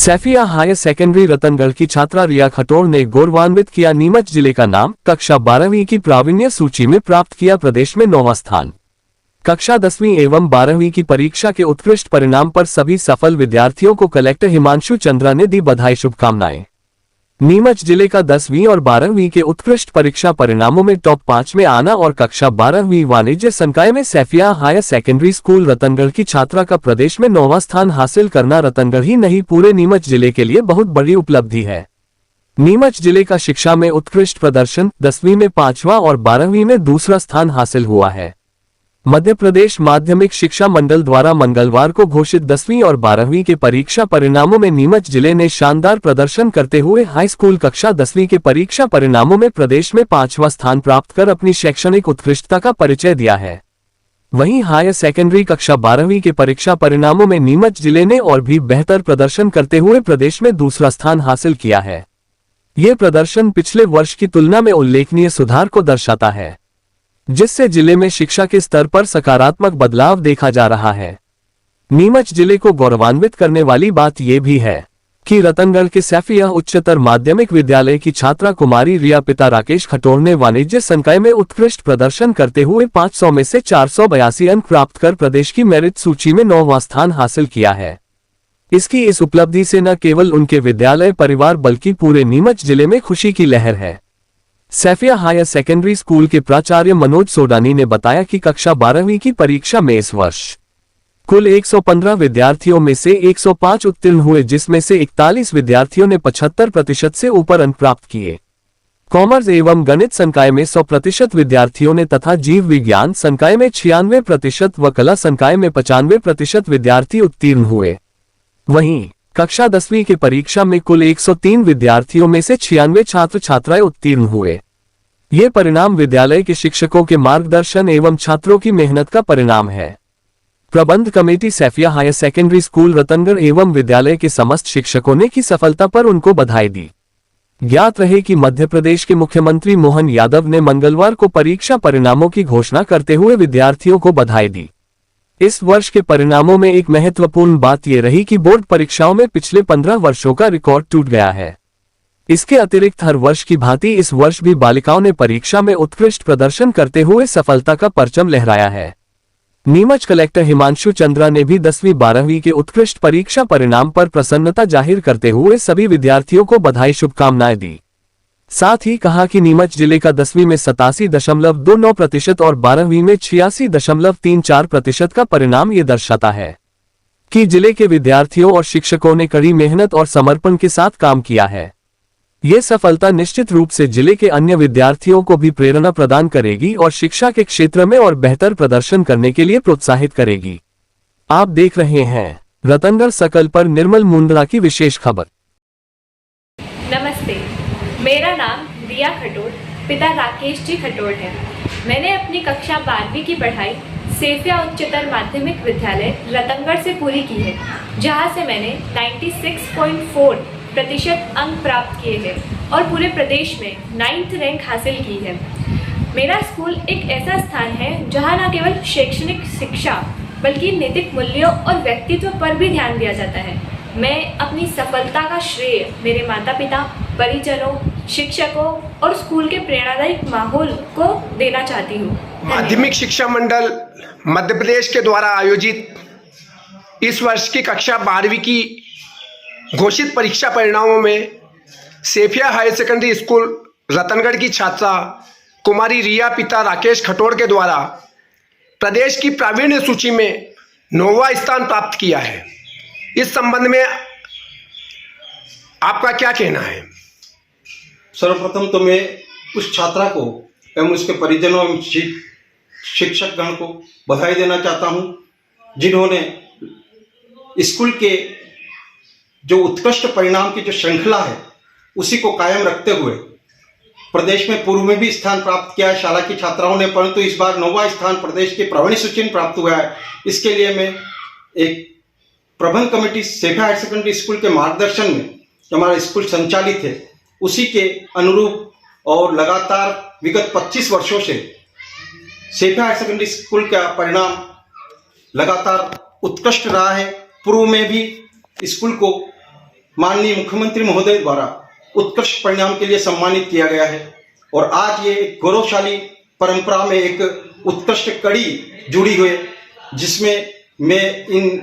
Saifia higher secondary Ratangarh की छात्रा रिया खटोर ने गौरवान्वित किया नीमच जिले का नाम। कक्षा 12वीं की प्रावीण्य सूची में प्राप्त किया प्रदेश में 9वां स्थान। कक्षा 10वीं एवं 12वीं की परीक्षा के उत्कृष्ट परिणाम पर सभी सफल विद्यार्थियों को कलेक्टर हिमांशु चंद्रा ने दी बधाई शुभकामनाएं। नीमच जिले का 10वीं और 12वीं के उत्कृष्ट परीक्षा परिणामों में टॉप 5 में आना और कक्षा 12वीं वाणिज्य संकाय में Saifia higher secondary school Ratangarh की छात्रा का प्रदेश में 9वां स्थान हासिल करना रतनगढ़ ही नहीं पूरे नीमच जिले के लिए बहुत बड़ी उपलब्धि है। नीमच जिले का शिक्षा में उत्कृष्ट प्रदर्शन 10वीं में 5वां और 12वीं में दूसरा स्थान हासिल हुआ है। मध्य प्रदेश माध्यमिक शिक्षा मंडल द्वारा मंगलवार को घोषित 10वीं और 12वीं के परीक्षा परिणामों में नीमच जिले ने शानदार प्रदर्शन करते हुए हाई स्कूल कक्षा 10वीं के परीक्षा परिणामों में प्रदेश में 5वां स्थान प्राप्त कर अपनी शैक्षणिक उत्कृष्टता का परिचय दिया है। वहीं हायर सेकेंडरी कक्षा 12वीं के परीक्षा परिणामों में नीमच जिले ने और भी बेहतर प्रदर्शन करते हुए प्रदेश में दूसरा स्थान हासिल किया है। ये प्रदर्शन पिछले वर्ष की तुलना में उल्लेखनीय सुधार को दर्शाता है, जिससे जिले में शिक्षा के स्तर पर सकारात्मक बदलाव देखा जा रहा है। नीमच जिले को गौरवान्वित करने वाली बात यह भी है कि रतनगढ़ के सैफिया उच्चतर माध्यमिक विद्यालय की छात्रा कुमारी रिया पिता राकेश खटोर ने वाणिज्य संकाय में उत्कृष्ट प्रदर्शन करते हुए 500 में से 482 अंक प्राप्त कर प्रदेश की मेरिट सूची में 9वां स्थान हासिल किया है। इसकी इस उपलब्धि से न केवल उनके विद्यालय परिवार बल्कि पूरे नीमच जिले में खुशी की लहर है। सैफिया हायर सेकेंडरी स्कूल के प्राचार्य मनोज सोडानी ने बताया कि कक्षा 12वीं की परीक्षा में इस वर्ष कुल 115 विद्यार्थियों में से 105 उत्तीर्ण हुए, जिसमें से 41 विद्यार्थियों ने 75% से ऊपर अंक प्राप्त किए। कॉमर्स एवं गणित संकाय में 100% विद्यार्थियों ने तथा जीव विज्ञान संकाय में 96% व कला संकाय में 95% विद्यार्थी उत्तीर्ण हुए। वहीं कक्षा 10वीं की परीक्षा में कुल 103 विद्यार्थियों में से 96 छात्र छात्राएं उत्तीर्ण हुए। ये परिणाम विद्यालय के शिक्षकों के मार्गदर्शन एवं छात्रों की मेहनत का परिणाम है। प्रबंध committee Saifia higher secondary school Ratangarh एवं विद्यालय के समस्त शिक्षकों ने की सफलता पर उनको बधाई दी। ज्ञात रहे कि मध्य प्रदेश के मुख्यमंत्री मोहन यादव ने मंगलवार को परीक्षा परिणामों की घोषणा करते हुए विद्यार्थियों को बधाई दी। इस वर्ष के परिणामों में एक महत्वपूर्ण बात यह रही कि बोर्ड परीक्षाओं में पिछले 15 वर्षों का रिकॉर्ड टूट गया है। इसके अतिरिक्त हर वर्ष की भांति इस वर्ष भी बालिकाओं ने परीक्षा में उत्कृष्ट प्रदर्शन करते हुए सफलता का परचम लहराया है। नीमच कलेक्टर हिमांशु चंद्रा ने भी 10वीं 12वीं के उत्कृष्ट परीक्षा परिणाम पर प्रसन्नता जाहिर करते हुए सभी विद्यार्थियों को बधाई शुभकामनाएं दी। साथ ही कहा कि नीमच जिले का 10वीं में 87.29% और 12वीं में 86.34% का परिणाम ये दर्शाता है कि जिले के विद्यार्थियों और शिक्षकों ने कड़ी मेहनत और समर्पण के साथ काम किया है। ये सफलता निश्चित रूप से जिले के अन्य विद्यार्थियों को भी प्रेरणा प्रदान करेगी और शिक्षा के क्षेत्र में और बेहतर प्रदर्शन करने के लिए प्रोत्साहित करेगी। आप देख रहे हैं रतनगढ़ सकल पर निर्मल मुंद्रा की विशेष खबर। नमस्ते, मेरा नाम रिया खटोर पिता राकेश जी खटोर है। मैंने अपनी कक्षा 12वीं की पढ़ाई सैफिया उच्चतर माध्यमिक विद्यालय रतनगढ़ से पूरी की है, जहां से मैंने 96.4% अंक प्राप्त किए हैं और पूरे प्रदेश में 9th रैंक हासिल की है। मेरा स्कूल एक ऐसा स्थान है जहां न केवल शैक्षणिक शिक्षा बल्कि नैतिक मूल्यों और व्यक्तित्व पर भी ध्यान दिया जाता है। मैं अपनी सफलता का श्रेय मेरे माता पिता, परिजनों, शिक्षकों और स्कूल के प्रेरणादायक माहौल को देना चाहती हूँ। माध्यमिक शिक्षा मंडल मध्य प्रदेश के द्वारा आयोजित इस वर्ष की कक्षा 12वीं की घोषित परीक्षा परिणामों में Saifia higher secondary school Ratangarh की छात्रा कुमारी रिया पिता राकेश खटोर के द्वारा प्रदेश की प्रावीण्य सूची में 9वां स्थान प्राप्त किया है। इस संबंध में आपका क्या कहना है? सर्वप्रथम तो मैं उस छात्रा को एवं उसके परिजनों एवं शिक्षक गण को बधाई देना चाहता हूं, जिन्होंने स्कूल के जो उत्कृष्ट परिणाम की जो श्रृंखला है उसी को कायम रखते हुए प्रदेश में पूर्व में भी स्थान प्राप्त किया है शाला की छात्राओं ने, परंतु इस बार 9वां स्थान प्रदेश की प्रावीण्य सूची में प्राप्त हुआ है। इसके लिए मैं एक प्रबंध committee Saifia higher secondary school के मार्गदर्शन में जो हमारा स्कूल संचालित है उसी के अनुरूप और लगातार विगत 25 वर्षों से सैफिया हायर सेकेंडरी स्कूल का परिणाम लगातार उत्कृष्ट रहा है। पूर्व में भी स्कूल को माननीय मुख्यमंत्री महोदय द्वारा उत्कृष्ट परिणाम के लिए सम्मानित किया गया है। और आज ये एक गौरवशाली परंपरा में एक उत्कृष्ट कड़ी जुड़ी हुई है, जिसमें मैं इन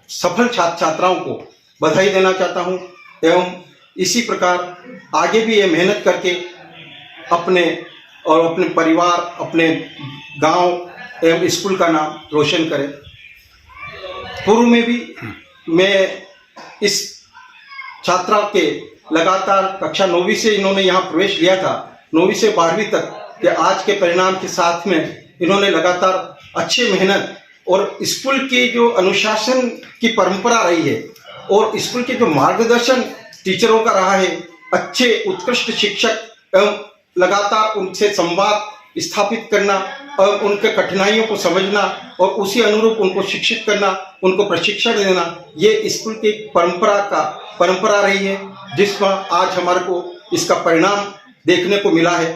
सफल छात्र छात्राओं को बधाई देना चाहता हूं एवं इसी प्रकार आगे भी ये मेहनत करके अपने और अपने परिवार, अपने गांव एवं स्कूल का नाम रोशन करें। पूर्व में भी मैं इस छात्रा के लगातार कक्षा 9वीं से इन्होंने यहाँ प्रवेश लिया था, 9वीं से 12वीं तक के आज के परिणाम के साथ में इन्होंने लगातार अच्छी मेहनत और स्कूल की जो अनुशासन की परंपरा रही है और स्कूल के जो मार्गदर्शन टीचरों का रहा है, अच्छे उत्कृष्ट शिक्षक एवं लगातार उनसे संवाद स्थापित करना और उनके कठिनाइयों को समझना और उसी अनुरूप उनको शिक्षित करना, उनको प्रशिक्षण देना, ये स्कूल की परंपरा रही है, जिसमें आज हमारे को इसका परिणाम देखने को मिला है।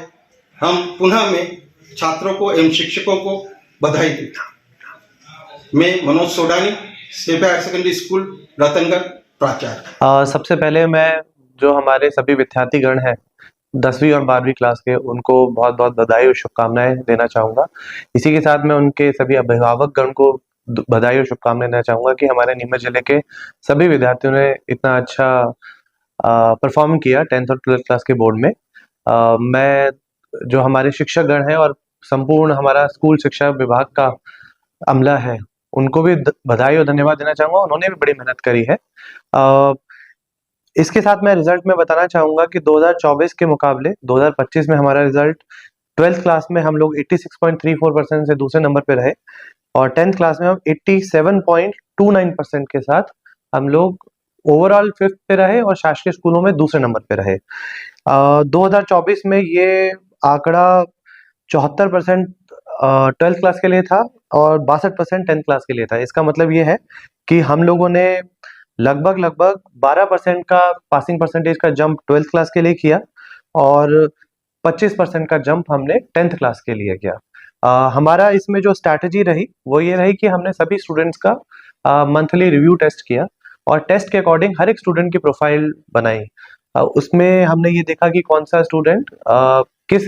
हम पुनः में छात्रों को एवं शिक्षकों को बधाई देता हूं। मैं Manoj Sodani, Saifia higher secondary school Ratangarh प्राचार्य। सबसे पहले मैं जो हमारे सभी विद्यार्थीगण हैं 10वीं और 12वीं क्लास के, उनको बहुत बहुत बधाई और शुभकामनाएं देना चाहूँगा। इसी के साथ मैं उनके सभी अभिभावकगण को बधाई और शुभकामनाएं देना चाहूँगा कि हमारे नीमच जिले के सभी विद्यार्थियों ने इतना अच्छा परफॉर्म किया 10th और 12th क्लास के बोर्ड में। मैं जो हमारे शिक्षकगण हैं और संपूर्ण हमारा स्कूल शिक्षा विभाग का अमला है, उनको भी बधाई और धन्यवाद देना चाहूँगा। उन्होंने भी बड़ी मेहनत करी है। इसके साथ मैं रिजल्ट में बताना चाहूँगा कि 2024 के मुकाबले 2025 में हमारा रिजल्ट 12th क्लास में हम लोग 86.34% से दूसरे नंबर पे रहे और 10th क्लास में हम 87.29% के साथ हम लोग ओवरऑल 5th पे रहे और शासकीय स्कूलों में दूसरे नंबर पे रहे। 2024 में ये आंकड़ा 74% 12th क्लास के लिए था और 62% 10th क्लास के लिए था। इसका मतलब ये है कि हम लोगों ने लगभग 12% का पासिंग परसेंटेज का जंप 12th क्लास के लिए किया और 25% का जंप हमने 10th क्लास के लिए किया। हमारा इसमें जो स्ट्रैटेजी रही वो ये रही कि हमने सभी स्टूडेंट्स का मंथली रिव्यू टेस्ट किया और टेस्ट के अकॉर्डिंग हर एक स्टूडेंट की प्रोफाइल बनाई। उसमें हमने ये देखा कि कौन सा स्टूडेंट किस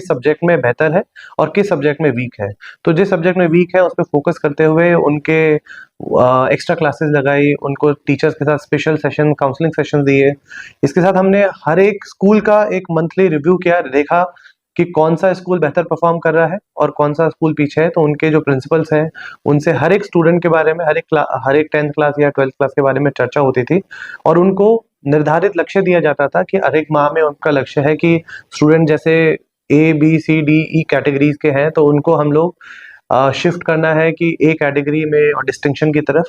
सब्जेक्ट में बेहतर है और किस सब्जेक्ट में वीक है। तो जिस सब्जेक्ट में वीक है उस पर फोकस करते हुए उनके एक्स्ट्रा क्लासेस लगाई, उनको टीचर्स के साथ स्पेशल सेशन, काउंसलिंग सेशन दिए। इसके साथ हमने हर एक स्कूल का एक मंथली रिव्यू किया, देखा कि कौन सा स्कूल बेहतर परफॉर्म कर रहा है और कौन सा स्कूल पीछे है। तो उनके जो प्रिंसिपल्स हैं उनसे हर एक स्टूडेंट के बारे में, हर एक 10th क्लास या 12th क्लास के बारे में चर्चा होती थी और उनको निर्धारित लक्ष्य दिया जाता था कि हर एक माह में उनका लक्ष्य है कि स्टूडेंट जैसे A, B, C, D, E categories के हैं तो उनको हम लोग शिफ्ट करना है कि A कैटेगरी में और डिस्टिंक्शन की तरफ।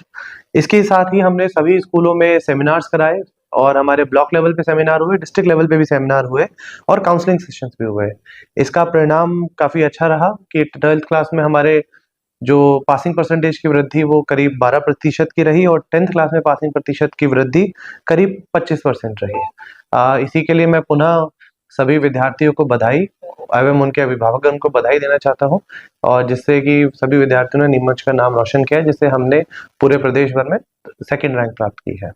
इसके साथ ही हमने सभी स्कूलों में सेमिनार्स कराए और हमारे ब्लॉक लेवल पे सेमिनार हुए, डिस्ट्रिक्ट लेवल पे भी सेमिनार हुए और काउंसलिंग सेशंस भी हुए। इसका परिणाम काफ़ी अच्छा रहा कि 12th क्लास में हमारे जो पासिंग परसेंटेज की वृद्धि वो करीब 12% की रही और 10th क्लास में पासिंग प्रतिशत की वृद्धि करीब 25% रही। इसी के लिए मैं पुनः सभी विद्यार्थियों को बधाई एवं उनके अभिभावकों को बधाई देना चाहता हूं और जिससे कि सभी विद्यार्थियों ने नीमच का नाम रोशन किया, जिससे हमने पूरे प्रदेश भर में 2nd रैंक प्राप्त की है।